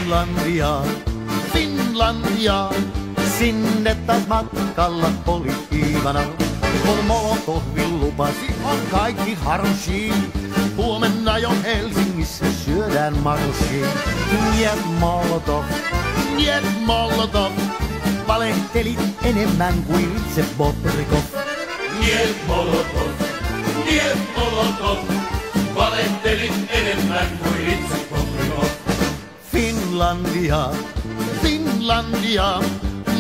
Finlandia, Finlandia, sinne taas matkalla oli Iivana. Kun Molotovin lupasi, on kaikki harshi. Huomenna jo Helsingissä syödään marssi. Niet Molotov, niet Molotov, valehtelit enemmän kuin itse Bobrikov. Niet Molotov, niet Molotov, valehtelit enemmän kuin itse Bobrikov. Finlandia, Finlandia,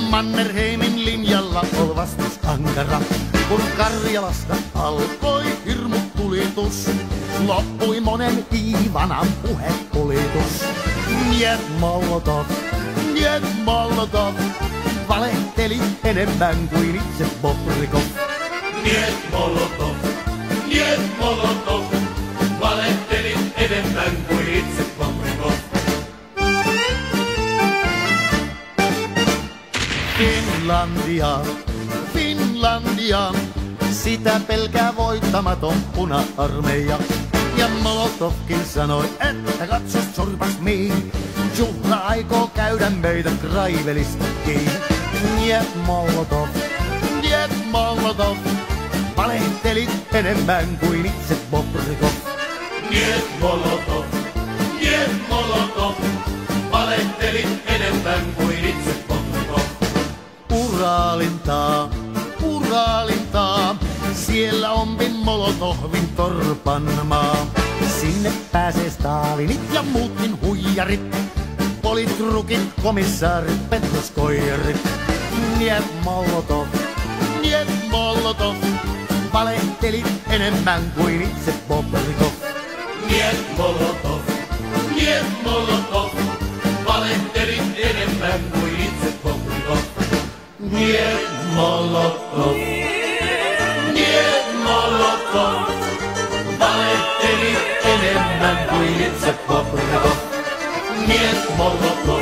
Mannerheimin linjalla ol vastus ankara. Kun Karjalasta alkoi hirmutulitus, loppui monen Iivanan puhepolitus. Niet Molotov, niet Molotov, valehteli enemmän kuin itse Bobrikov. Niet Molotov, niet Molotov, valehteli enemmän kuin itse Bobrikov. Finlandia, Finlandia, sitä pelkää voittamaton puna-armeija. Ja Molotovkin sanoi, että katso sorpas mihin, juhla aikoo käydä meitä Kraivelista kiinni. Niet Molotov, niet Molotov, valehtelit enemmän kuin itse Bobrikov. Niet Molotov, niet Molotov, valehtelit enemmän kuin itse Bobrikov. Uraalintaa, Uraalintaa, siellä on Molotovin torpanmaa. Sinne pääsee Stalinit ja muutkin huijarit, politrukit, komissaarit, petroskoijarit. Niet Molotov, niet Molotov, valehtelit enemmän kuin itse Bobrikov. Niet Molotov, niet Molotov, valehtelit enemmän kuin itse Bobrikov. Niet Molotov, niet Molotov, valehtelit enemmän kuin itse Bobrikov. Niet Molotov.